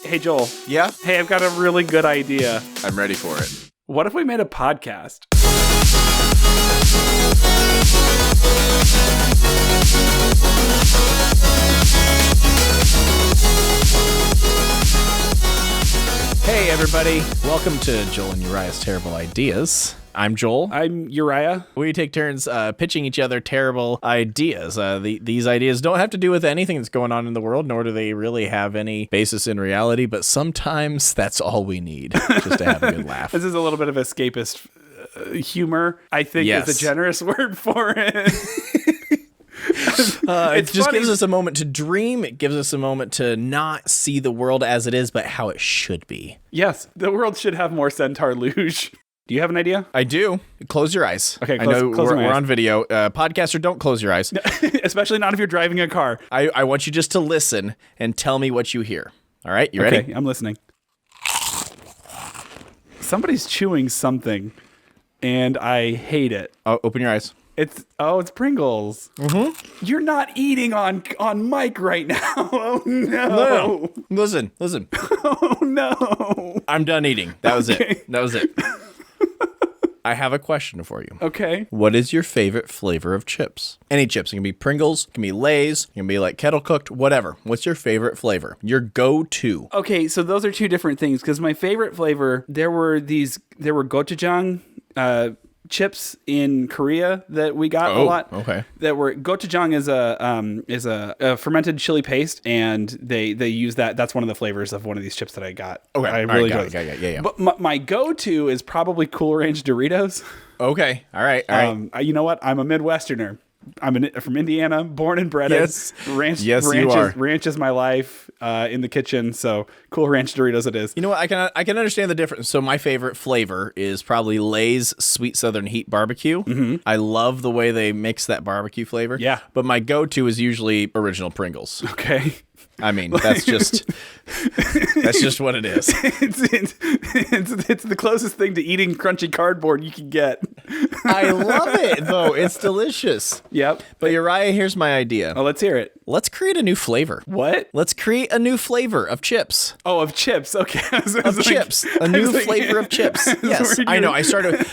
Hey, Joel. Yeah? Hey, I've got a really good idea. I'm ready for it. What if we made a podcast? Hey, everybody. Welcome to Joel and Uriah's Terrible Ideas. I'm Joel. I'm Uriah. We take turns pitching each other terrible ideas. These ideas don't have to do with anything that's going on in the world, nor do they really have any basis in reality, but sometimes that's all we need, just to have a good laugh. This is a little bit of escapist humor, I think Yes. is a generous word for it. It just funny. gives us a moment to dream. It gives us a moment to not see the world as it is, but how it should be. Yes, the world should have more centaur luge. Do you have an idea? I do. Close your eyes. Okay, I know close my we're eyes. on video. Podcaster, don't close your eyes. Especially not if you're driving a car. I want you just to listen and tell me what you hear. All right, you ready? Okay, I'm listening. Somebody's chewing something, and I hate it. Oh, open your eyes. It's Pringles. Mm-hmm. You're not eating on mic right now. Oh no. No. Listen. Oh no. I'm done eating. That was Okay. it. That was it. I have a question for you. Okay. What is your favorite flavor of chips? Any chips. It can be Pringles, it can be Lay's, it can be like kettle cooked, whatever. What's your favorite flavor? Your go-to. Okay, so those are two different things because my favorite flavor, there were gochujang chips in Korea that we got a lot. Okay. That were gochujang is a fermented chili paste, and they use that. That's one of the flavors of one of these chips that I got. Okay. I All right, really got enjoy it. it. Yeah. But my go-to is probably Cool Ranch Doritos. Okay. All right. You know what? I'm a Midwesterner. I'm from Indiana, born and bred. Yes. Ranch, Yes, ranch you is, are. Ranch is my life in the kitchen. So Cool Ranch Doritos it is. You know what? I can understand the difference. So my favorite flavor is probably Lay's Sweet Southern Heat Barbecue. Mm-hmm. I love the way they mix that barbecue flavor. Yeah. But my go-to is usually original Pringles. Okay. I mean, that's just what it is. It's the closest thing to eating crunchy cardboard you can get. I love it, though. It's delicious. Yep. But Uriah, here's my idea. Oh, let's hear it. Let's create a new flavor. What? Let's create a new flavor of chips. Oh, of chips. Okay. Of chips. A new flavor of chips. Yes, I know. I started...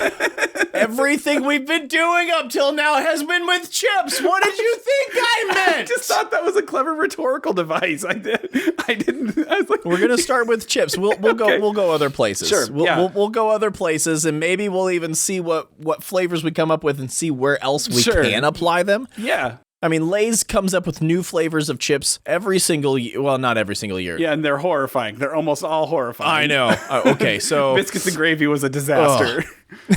Everything we've been doing up till now has been with chips. What did you think I meant? I just thought that was a clever rhetorical device. I didn't. I was like, We're gonna start with chips. We'll go other places. Sure, yeah. We'll go other places, and maybe we'll even see what flavors we come up with and see where else we Sure. can apply them. yeah. I mean, Lay's comes up with new flavors of chips every single year. Well, not every single year. Yeah, and they're horrifying. They're almost all horrifying. I know. Okay, so Biscuits and gravy was a disaster,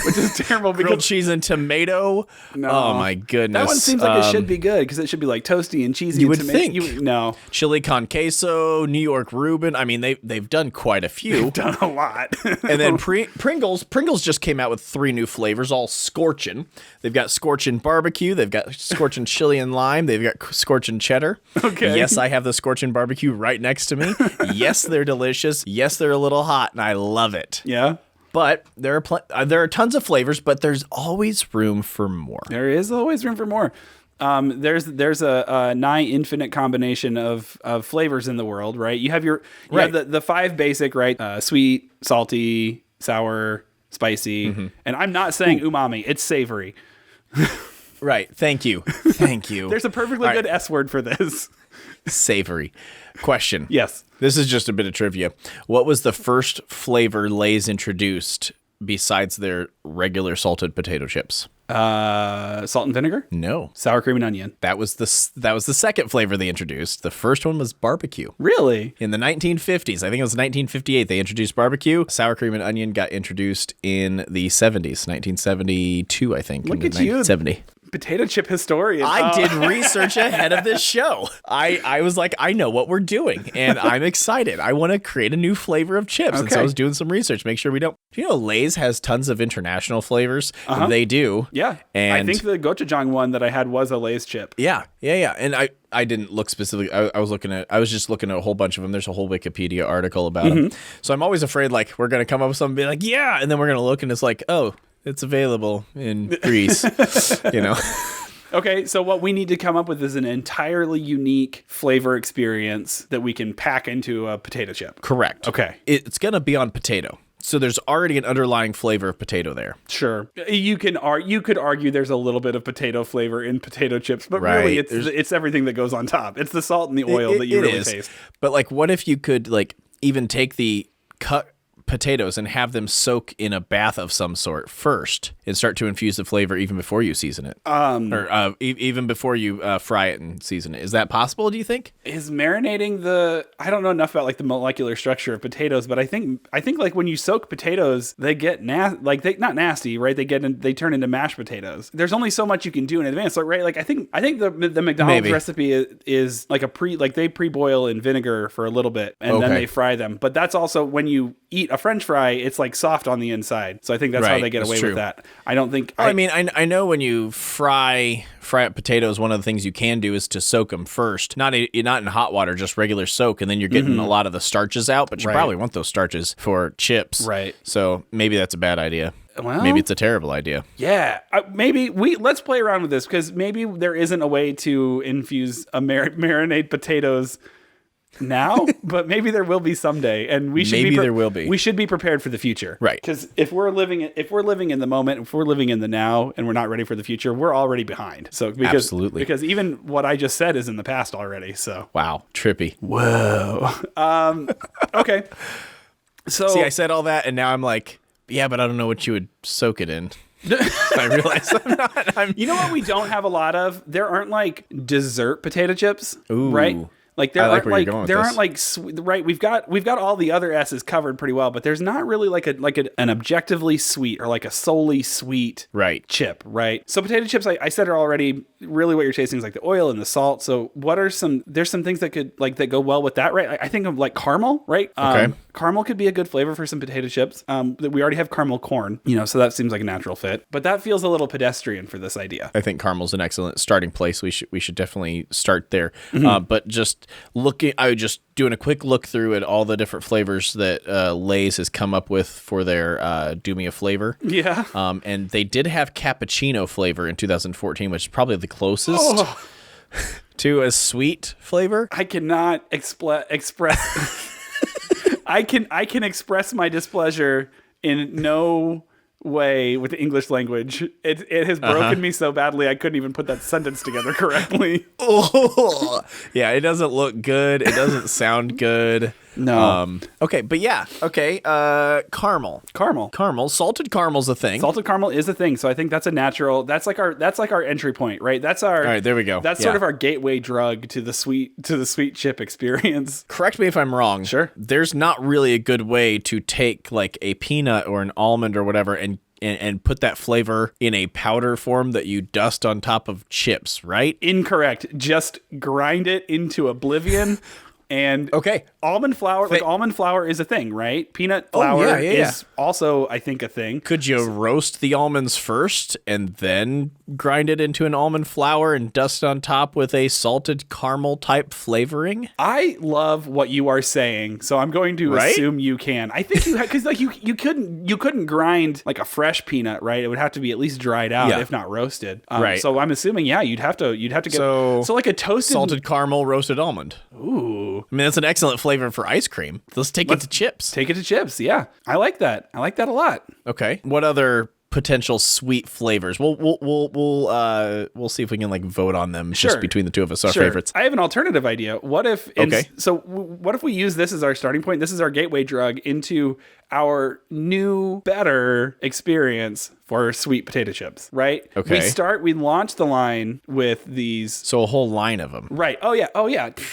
which is terrible grilled because cheese and tomato. No. Oh my goodness. that one seems like it should be good because it should be like toasty and cheesy. You and would tomato- think. No, Chili con queso, New York Reuben. I mean, they've done quite a few. done a lot. And then Pringles just came out with 3 new flavors, all scorchin'. They've got scorchin' barbecue, they've got scorchin' chili and lime, they've got scorchin' cheddar. Okay. Yes, I have the scorchin' barbecue right next to me. Yes, they're delicious. Yes, they're a little hot, and I love it. Yeah, But there are tons of flavors, but there's always room for more. there is always room for more. There's a nigh infinite combination of flavors in the world, right? You have Right. have the 5 basic, right? Sweet, salty, sour, spicy, and I'm not saying umami. It's savory. Right. Thank you. Thank you. There's a perfectly All right. good S word for this. Savory. Question. Yes. This is just a bit of trivia. What was the first flavor Lay's introduced besides their regular salted potato chips? Salt and vinegar, No. sour cream and onion. That was the second flavor they introduced. The first one was barbecue. Really? In the 1950s, I think it was 1958, they introduced barbecue. Sour cream and onion got introduced in the 70s, 1972, I think. Look into at you. 1970. Potato chip historian. I did research ahead of this show. I was like, I know what we're doing, and I'm excited. I want to create a new flavor of chips. And so Okay. I was doing some research, make sure we don't. Do you know Lay's has tons of international flavors? They do. Yeah. And I think the gochujang one that I had was a Lay's chip. Yeah. And I didn't look specifically. I was just looking at a whole bunch of them. There's a whole Wikipedia article about them. So I'm always afraid, like, we're going to come up with something and be like, yeah. And then we're going to look and it's like, oh, it's available in Greece, you know? Okay, so what we need to come up with is an entirely unique flavor experience that we can pack into a potato chip. Correct. Okay. It's going to be on potato. So there's already an underlying flavor of potato there. Sure. You could argue there's a little bit of potato flavor in potato chips, but Right. really it's everything that goes on top. It's the salt and the oil that you really taste. But like, what if you could like even take the cut potatoes and have them soak in a bath of some sort first and start to infuse the flavor even before you season it, or even before you fry it and season it? Is that possible? Do you think? Is marinating I don't know enough about like the molecular structure of potatoes, but I think like when you soak potatoes, they get not nasty, right? They turn into mashed potatoes. There's only so much you can do in advance, right? Like I think the McDonald's recipe is like they pre-boil in vinegar for a little bit and then they fry them. But that's also when you eat a French fry, it's like soft on the inside. So I think that's how they get away with that. I don't think. I mean, I know when you fry up potatoes, one of the things you can do is to soak them first, not in hot water, just regular soak, and then you're getting a lot of the starches out. But you probably want those starches for chips, right? So maybe that's a bad idea. Well, maybe it's a terrible idea. Yeah, maybe let's play around with this because maybe there isn't a way to infuse marinade potatoes now, but maybe there will be someday, and there will be. We should be prepared for the future, right? Because if we're living in the moment, if we're living in the now, and we're not ready for the future, we're already behind. So absolutely, because even what I just said is in the past already. So wow, trippy. Whoa. Okay. So see, I said all that, and now I'm like, yeah, but I don't know what you would soak it in. I realize I'm not. You know what we don't have a lot of? There aren't like dessert potato chips, right? Like there aren't like right. We've got all the other S's covered pretty well, but there's not really like an objectively sweet or like a solely sweet chip, right? So potato chips, I said it already. Really, what you're tasting is like the oil and the salt. So there's some things that could that go well with that, right? I think of like caramel, right? Okay. Caramel could be a good flavor for some potato chips. That we already have caramel corn, so that seems like a natural fit. But that feels a little pedestrian for this idea. I think caramel's an excellent starting place. We should definitely start there. But just doing a quick look through at all the different flavors that Lay's has come up with for their Do Me a Flavor. Yeah. And they did have cappuccino flavor in 2014, which is probably the closest to a sweet flavor. I cannot express. I can express my displeasure in no way with the English language. It has broken me so badly I couldn't even put that sentence together correctly. Yeah, it doesn't look good. It doesn't sound good. No. Okay, but yeah. Okay. Caramel. Salted caramel's a thing. Salted caramel is a thing. So I think that's a natural. That's like our entry point, right? That's our. All right, there we go. That's sort of our gateway drug to the sweet chip experience. Correct me if I'm wrong. Sure. There's not really a good way to take like a peanut or an almond or whatever and put that flavor in a powder form that you dust on top of chips, right? Incorrect. Just grind it into oblivion. And almond flour is a thing, right? Peanut flour is also, I think, a thing. Could you roast the almonds first and then grind it into an almond flour and dust on top with a salted caramel type flavoring? I love what you are saying, so I'm going to assume you can. I think you because like you couldn't grind like a fresh peanut, right? It would have to be at least dried out, if not roasted. Right. So I'm assuming, you'd have to get so like a toasted salted caramel roasted almond. Ooh. I mean, that's an excellent flavor for ice cream. Let's take it to chips. Take it to chips. Yeah. I like that. I like that a lot. Okay. What other potential sweet flavors? We'll see if we can like vote on them just between the two of us, our favorites. I have an alternative idea. What if what if we use this as our starting point? This is our gateway drug into our new, better experience for sweet potato chips, right? Okay. We launch the line with these. So a whole line of them. Right. Oh yeah.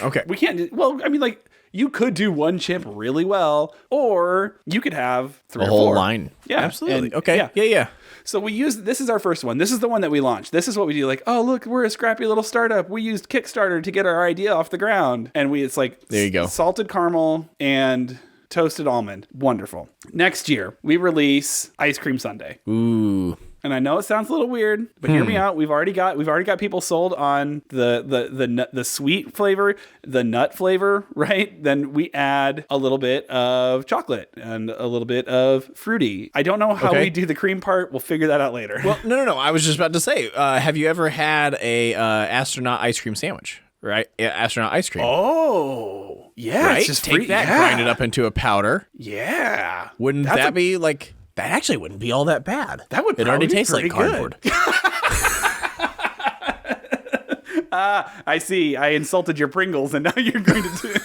Okay. We can't, I mean, like, you could do one chip really well, or you could have three or four. A whole line. Yeah. Absolutely. Okay. Yeah. So this is our first one. This is the one that we launched. This is what we do. Like, oh, look, we're a scrappy little startup. We used Kickstarter to get our idea off the ground. And it's like, there you go. Salted caramel and toasted almond. Wonderful. Next year, we release ice cream sundae. Ooh. And I know it sounds a little weird, but hear me out. We've already got people sold on the sweet flavor, the nut flavor, right? Then we add a little bit of chocolate and a little bit of fruity. I don't know how we do the cream part. We'll figure that out later. Well, no. I was just about to say, have you ever had a astronaut ice cream sandwich? Right? Yeah, astronaut ice cream. Oh, yeah. Right? It's just Take that, grind it up into a powder. Yeah. Wouldn't that be like... That actually wouldn't be all that bad. That would It probably already be tastes like pretty cardboard. I see. I insulted your Pringles, and now you're going to do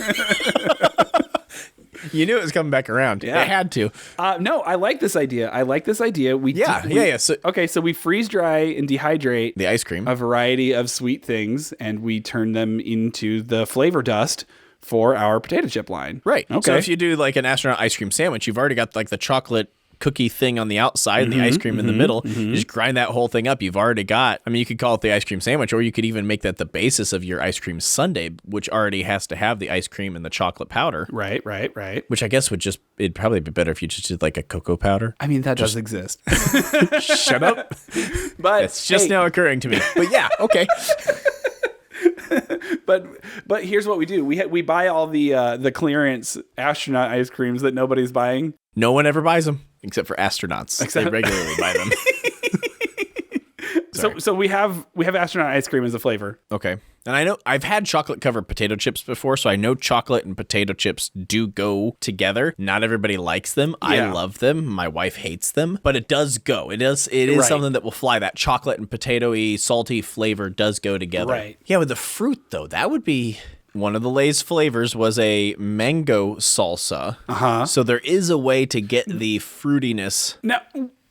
You knew it was coming back around. Yeah. It had to. No, I like this idea. Yeah. So we freeze dry and dehydrate The ice cream. a variety of sweet things, and we turn them into the flavor dust for our potato chip line. Right. Okay. So if you do like an astronaut ice cream sandwich, you've already got like the chocolate cookie thing on the outside and the ice cream in the middle. You just grind that whole thing up. You've already got, I mean, you could call it the ice cream sandwich, or you could even make that the basis of your ice cream sundae, which already has to have the ice cream and the chocolate powder. Right. Which I guess it'd probably be better if you just did like a cocoa powder. I mean, that does exist. Shut up. But It's just now occurring to me. But yeah, okay. But here's what we do. We buy all the clearance astronaut ice creams that nobody's buying. No one ever buys them except for astronauts. They regularly buy them. So we have astronaut ice cream as a flavor. Okay. And I know I've had chocolate covered potato chips before, so I know chocolate and potato chips do go together. Not everybody likes them. Yeah. I love them. My wife hates them, but it does go. It is Right. something that will fly. That chocolate and potato-y, salty flavor does go together. Right. Yeah, with the fruit though, that would be one of the Lay's flavors was a mango salsa. Uh-huh. So there is a way to get the fruitiness. Now,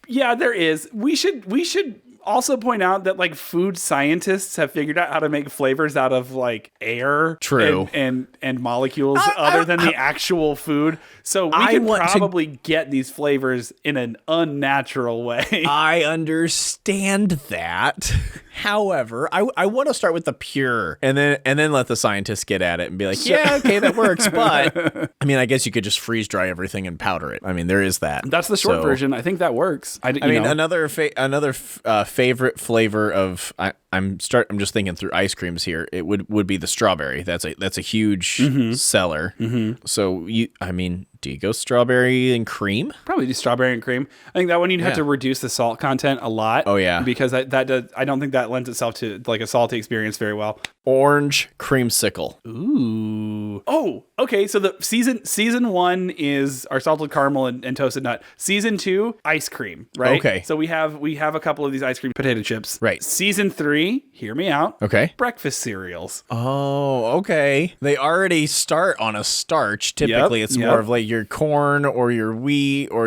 yeah, there is. We should also point out that like food scientists have figured out how to make flavors out of like air, True. and molecules other than the actual food. So we I could want to- probably get these flavors in an unnatural way. I understand that. However, I want to start with the pure and then let the scientists get at it and be like, yeah, okay, that works. But I mean, I guess you could just freeze dry everything and powder it. I mean, there is that. That's the short version. I think that works. I mean, another favorite flavor of I'm just thinking through ice creams here. It would be the strawberry. That's a huge seller. So do you go strawberry and cream? probably do strawberry and cream. I think that one you'd have to reduce the salt content a lot. Oh, yeah. Because that does. I don't think that lends itself to like a salty experience very well. Orange creamsicle. Ooh. Oh, okay. So the season 1 is our salted caramel and toasted nut. Season 2, ice cream, right? Okay. So we have a couple of these ice cream potato chips. Right. Season 3, hear me out. Okay. Breakfast cereals. Oh, okay. They already start on a starch. Typically, it's more of like your corn or your wheat or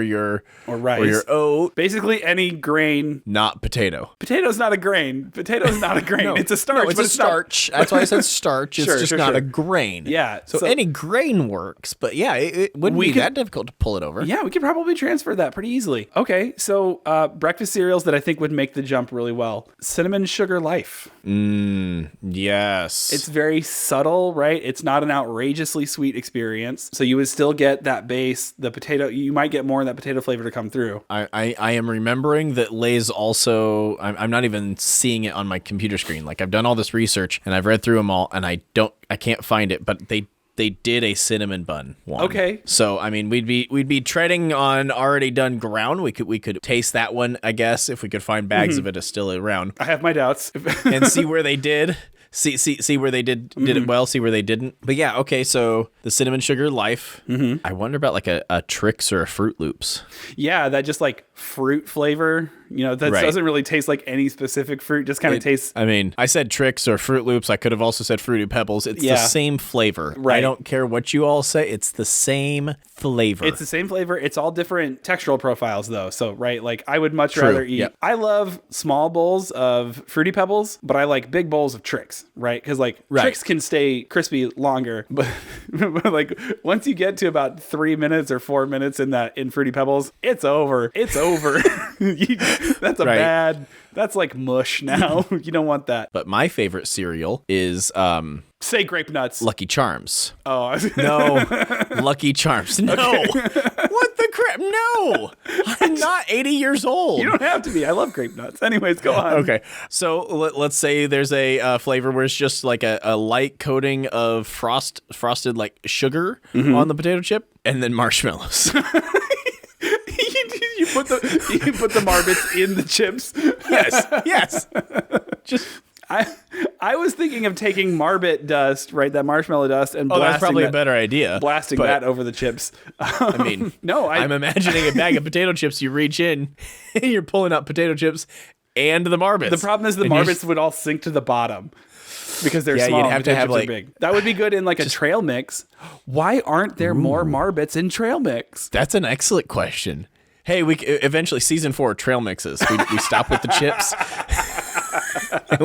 rice or your oat. Basically any grain. Not potato. Potato's not a grain. Potato's not a grain. No, it's a starch. No, it's but a starch. That's why I said starch. It's just not a grain. Yeah. So any grain works, but yeah, it wouldn't be that difficult to pull it over. Yeah, we could probably transfer that pretty easily. Okay, so breakfast cereals that I think would make the jump really well. Cinnamon Sugar Life. Yes. It's very subtle, right? It's not an outrageously sweet experience. So you would still get that base, the potato. You might get more of that potato flavor to come through. I am remembering that Lay's also, I'm not even seeing it on my computer screen. Like I've done all this research and I've read through them all and I can't find it, but they did a cinnamon bun one. Okay. So I mean we'd be treading on already done ground. We could taste that one, I guess, if we could find bags of it still around. I have my doubts. And see where they did. See where they did it well, see where they didn't. But yeah, okay, so the Cinnamon Sugar Life. I wonder about like a Trix or a Fruit Loops. Yeah, that just like fruit flavor. That doesn't really taste like any specific fruit. Just kind of tastes. I mean, I said Trix or Fruit Loops. I could have also said Fruity Pebbles. It's the same flavor. Right. I don't care what you all say. It's the same flavor. It's the same flavor. It's all different textural profiles though. So, right, like I would much rather eat. Yep. I love small bowls of Fruity Pebbles, but I like big bowls of Trix, right? Because Trix can stay crispy longer, but like once you get to about 3 minutes or 4 minutes in Fruity Pebbles, it's over. It's over. That's that's like mush now. You don't want that. But my favorite cereal is say Grape Nuts. Lucky Charms. Oh no, Lucky Charms. No. Okay. What, the crap? No, I'm not 80 years old. You don't have to be. I love grape nuts. Anyways, go on. Okay, so let's say there's a flavor where it's just like a light coating of frosted like sugar on the potato chip, and then marshmallows. You put the Marbits in the chips. Yes. Just I was thinking of taking Marbit dust, right? That marshmallow dust, and that's probably a better idea. Blasting that over the chips. I mean, no, I'm imagining a bag of potato chips. You reach in, and you're pulling out potato chips and the Marbits. The problem is the Marbits would all sink to the bottom because they're small. You'd have to have like big. That would be good in like a trail mix. Why aren't there more Marbits in trail mix? That's an excellent question. Hey, we eventually season 4 trail mixes. We stop with the chips. And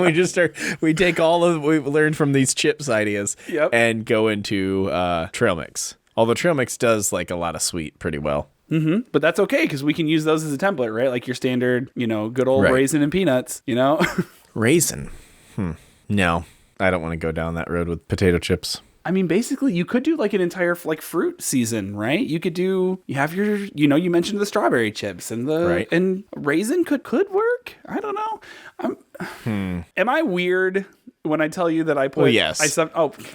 we take all of what we've learned from these chips ideas and go into trail mix. Although trail mix does like a lot of sweet pretty well. Mm-hmm. But that's okay because we can use those as a template, right? Like your standard, good old raisin and peanuts, Raisin? No, I don't want to go down that road with potato chips. I mean, basically, you could do like an entire like fruit season, right? You have your, you mentioned the strawberry chips and and raisin could work. I don't know. Am I weird when I tell you that I put? Well, yes.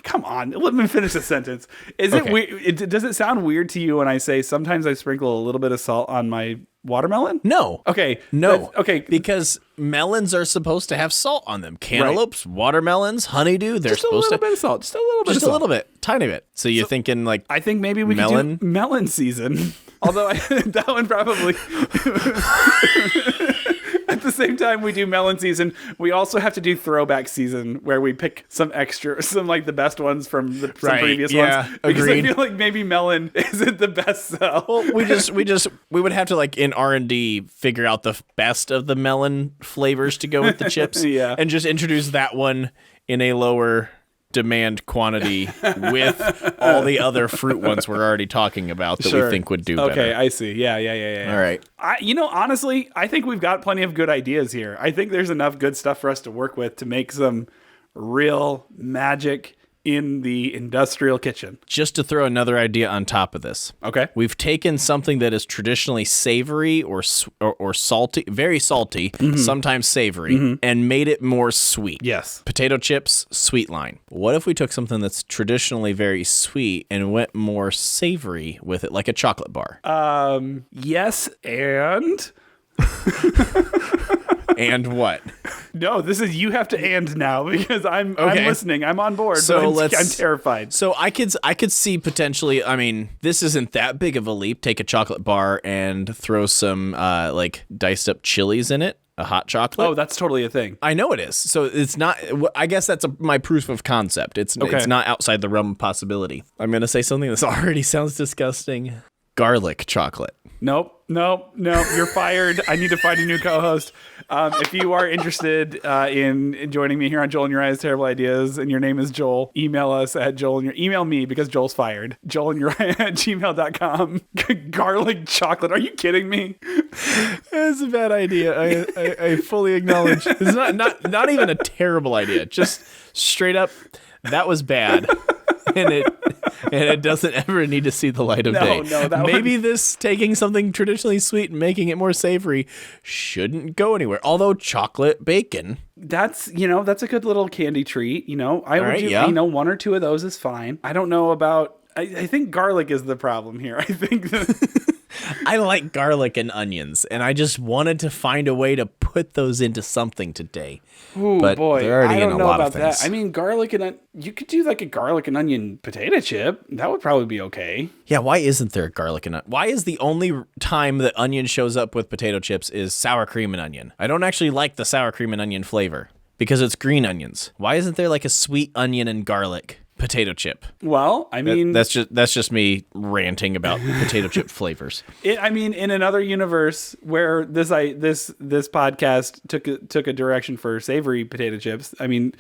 Come on, let me finish the sentence. Is it weird? Does it sound weird to you when I say sometimes I sprinkle a little bit of salt on my watermelon? No. Okay. No. Okay. Because melons are supposed to have salt on them. Cantaloupes, watermelons, honeydew, they're just supposed to. Just a little bit of salt. Just a little bit of salt. Just a little bit. Tiny bit. So you're thinking like I think maybe we could do melon season. Although that one probably... At the same time we do melon season, we also have to do throwback season where we pick some like the best ones from some previous ones. Because agreed. I feel like maybe melon isn't the best sell. Well, we would have to like in R&D figure out the best of the melon flavors to go with the chips and just introduce that one in a lower demand quantity with all the other fruit ones we're already talking about that we think would do better. Okay, I see. Yeah. All right. Honestly, I think we've got plenty of good ideas here. I think there's enough good stuff for us to work with to make some real magic in the industrial kitchen. Just to throw another idea on top of this. Okay. We've taken something that is traditionally savory or salty, very salty, sometimes savory, and made it more sweet. Yes. Potato chips, sweet line. What if we took something that's traditionally very sweet and went more savory with it, like a chocolate bar? Yes, and... And what? No, this is you have to and now because I'm listening. I'm on board. So I'm terrified. So I could see potentially. I mean, this isn't that big of a leap. Take a chocolate bar and throw some like diced up chilies in it. A hot chocolate. Oh, that's totally a thing. I know it is. So it's not. I guess that's my proof of concept. It's not outside the realm of possibility. I'm gonna say something that already sounds disgusting. Garlic chocolate. Nope. You're fired. I need to find a new co-host. If you are interested in joining me here on Joel and Uriah's Terrible Ideas, and your name is Joel, email us at email me because Joel's fired. JoelandUriah@gmail.com. Garlic chocolate. Are you kidding me? That's a bad idea. I fully acknowledge. It's not even a terrible idea. Just straight up, that was bad. And it doesn't ever need to see the light of day. Maybe this taking something traditionally sweet and making it more savory shouldn't go anywhere. Although chocolate bacon, that's a good little candy treat. I would do one or two of those is fine. I don't know about. I think garlic is the problem here. I think I like garlic and onions, and I just wanted to find a way to put those into something today. Ooh, but boy, they're already I don't in a know lot about of things. that. I mean, you could do like a garlic and onion potato chip. That would probably be okay. Yeah, why isn't there garlic and onion? Why is the only time that onion shows up with potato chips is sour cream and onion? I don't actually like the sour cream and onion flavor because it's green onions. Why isn't there like a sweet onion and garlic potato chip? Well, I mean, that's just me ranting about potato chip flavors. In another universe where this podcast took a direction for savory potato chips, I mean,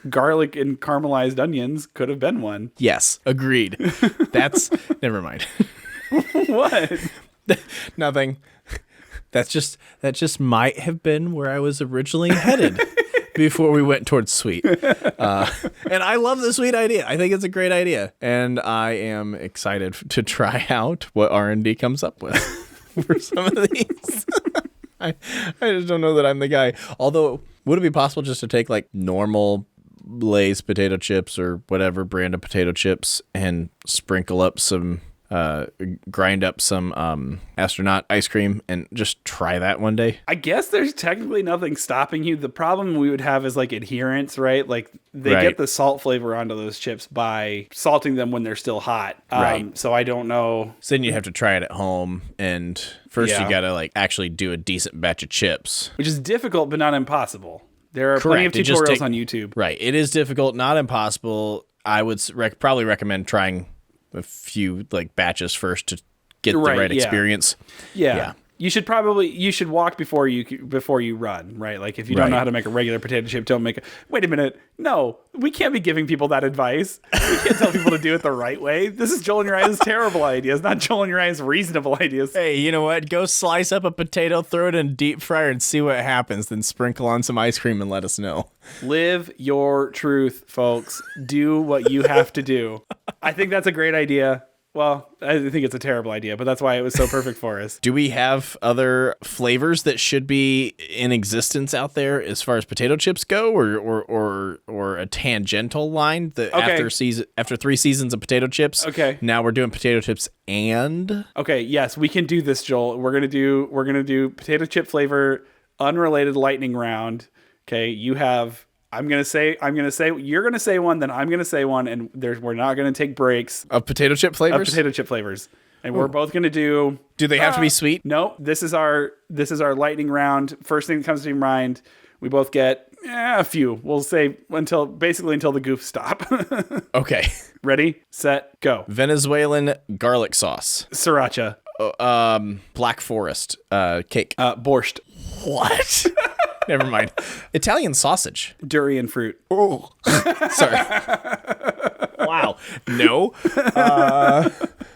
garlic and caramelized onions could have been one. Yes, agreed. That's never mind. What? Nothing. That just might have been where I was originally headed. before we went towards sweet. And I love the sweet idea. I think it's a great idea. And I am excited to try out what R&D comes up with for some of these. I just don't know that I'm the guy. Although, would it be possible just to take like normal Lay's potato chips or whatever brand of potato chips and sprinkle up some, grind up some astronaut ice cream and just try that one day? I guess there's technically nothing stopping you. The problem we would have is like adherence, right? Like they Right. get the salt flavor onto those chips by salting them when they're still hot. Right. So I don't know. So then you have to try it at home, and first Yeah. you gotta like actually do a decent batch of chips. Which is difficult, but not impossible. There are plenty of Correct. It just tutorials on YouTube. Right. It is difficult, not impossible. I would probably recommend trying a few like batches first to get the Right, right yeah. experience. Yeah. Yeah. You should walk before you run, right? Like if you don't Right. know how to make a regular potato chip, don't make it. Wait a minute. No, we can't be giving people that advice. We can't tell people to do it the right way. This is Joel and Uriah's terrible ideas, not Joel and Uriah's reasonable ideas. Hey, you know what? Go slice up a potato, throw it in a deep fryer, and see what happens. Then sprinkle on some ice cream and let us know. Live your truth, folks. Do what you have to do. I think that's a great idea. Well, I think it's a terrible idea, but that's why it was so perfect for us. Do we have other flavors that should be in existence out there as far as potato chips go, or a tangential line that after 3 seasons of potato chips? Okay. Now we're doing potato chips and Okay, yes, we can do this, Joel. We're gonna do potato chip flavor, unrelated lightning round. Okay, you have. I'm gonna say. You're gonna say one, then I'm gonna say one, and we're not gonna take breaks of potato chip of flavors. potato chip flavors, and we're both gonna do. Do they have to be sweet? No, this is our lightning round. First thing that comes to your mind. We both get a few. We'll say until the goofs stop. Okay. Ready, set, go. Venezuelan garlic sauce. Sriracha. Black Forest cake. Borscht. What? Never mind. Italian sausage. Durian fruit. Oh, sorry. Wow. No.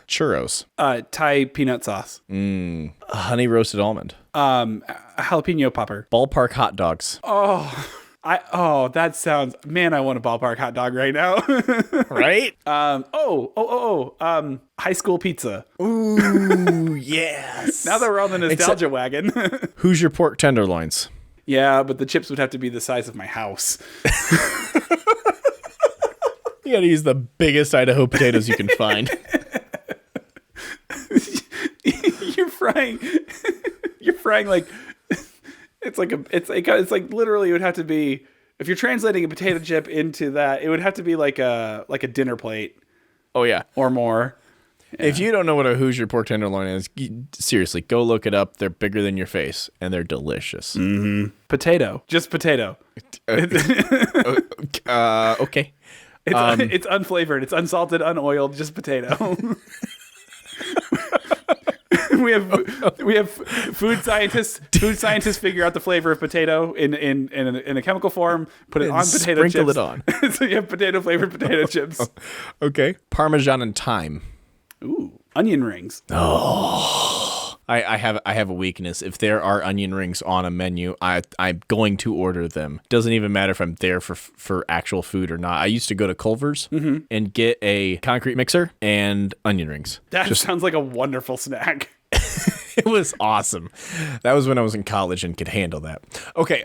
Churros. Thai peanut sauce. Honey roasted almond. Jalapeno popper. Ballpark hot dogs. That sounds, man, I want a ballpark hot dog right now. Right? High school pizza. Ooh, yes. Now that we're on the nostalgia wagon. Who's your pork tenderloins? Yeah, but the chips would have to be the size of my house. You gotta use the biggest Idaho potatoes you can find. You're frying like it's like literally it would have to be, if you're translating a potato chip into that, it would have to be like a dinner plate Oh, yeah. or more. If you don't know what a Hoosier pork tenderloin is, seriously, go look it up. They're bigger than your face, and they're delicious. Potato. Just potato. Okay. It's unflavored. It's unsalted, unoiled, just potato. we have food scientists figure out the flavor of potato in a chemical form, put it And on potato chips. sprinkle it on. So you have potato flavored potato chips. Okay. Parmesan and thyme. Ooh, onion rings. I have a weakness. If there are onion rings on a menu, I'm going to order them. Doesn't even matter if I'm there for actual food or not. I used to go to Culver's and get a concrete mixer and onion rings. That sounds like a wonderful snack. It was awesome. That was when I was in college and could handle that. Okay.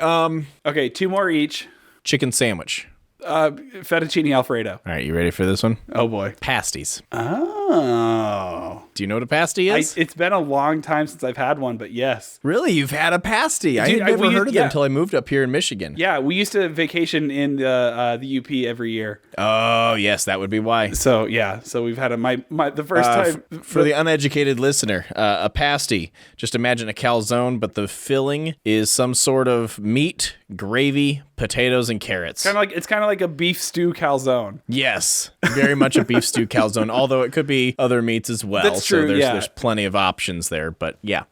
Okay, 2 more each. Chicken sandwich. Fettuccine Alfredo. All right, you ready for this one? Oh boy. Pasties. Oh. Do you know what a pasty is? It's been a long time since I've had one, but yes. Really? You've had a pasty? I Dude, had never heard of them yeah. until I moved up here in Michigan. Yeah, we used to vacation in the UP every year. Oh, yes, that would be why. So yeah, so we've had the first time For the uneducated listener, a pasty, just imagine a calzone, but the filling is some sort of meat, gravy, potatoes, and carrots. it's kind of like a beef stew calzone. Yes, very much a beef stew calzone, although it could be other meats as well. That's true, So yeah. there's plenty of options there, but yeah.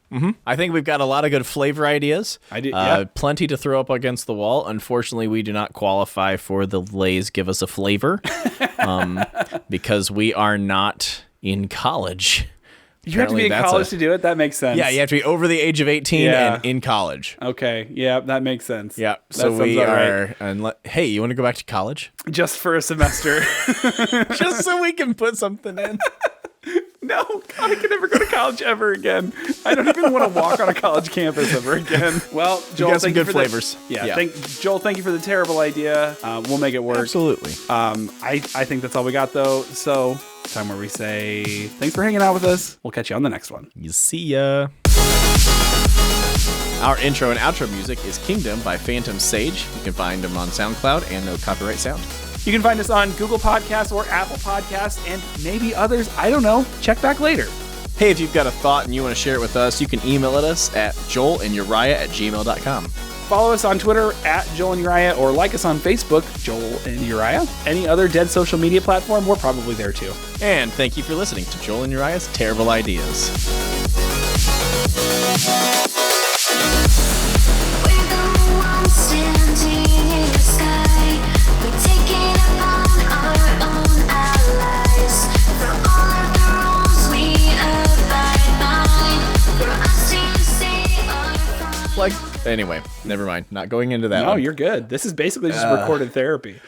I think we've got a lot of good flavor ideas. I do, yeah. Plenty to throw up against the wall. Unfortunately, we do not qualify for the Lay's Give Us a Flavor because we are not in college. You have to be in college to do it? That makes sense. Yeah, you have to be over the age of 18 Yeah. and in college. Okay. Yeah, that makes sense. Yeah. That So sounds we about are. right. Hey, you want to go back to college? Just for a semester. Just so we can put something in. No, God, I can never go to college ever again. I don't even want to walk on a college campus ever again. Well, Joel, got some thank you good for flavors. Joel, thank you for the terrible idea. We'll make it work. Absolutely. I think that's all we got, though. So, it's time where we say thanks for hanging out with us. We'll catch you on the next one. You see ya. Our intro and outro music is Kingdom by Phantom Sage. You can find them on SoundCloud and no copyright sound. You can find us on Google Podcasts or Apple Podcasts and maybe others. I don't know. Check back later. Hey, if you've got a thought and you want to share it with us, you can email us at JoelandUriah@gmail.com. Follow us on Twitter at JoelandUriah or like us on Facebook, Joel and Uriah. Any other dead social media platform, we're probably there too. And thank you for listening to Joel and Uriah's Terrible Ideas. We're the ones standing in the sky. We're taking upon our own allies. For all of the rules we abide by. For us to say our Anyway, never mind. Not going into that No, one. you're good. This is basically just recorded therapy.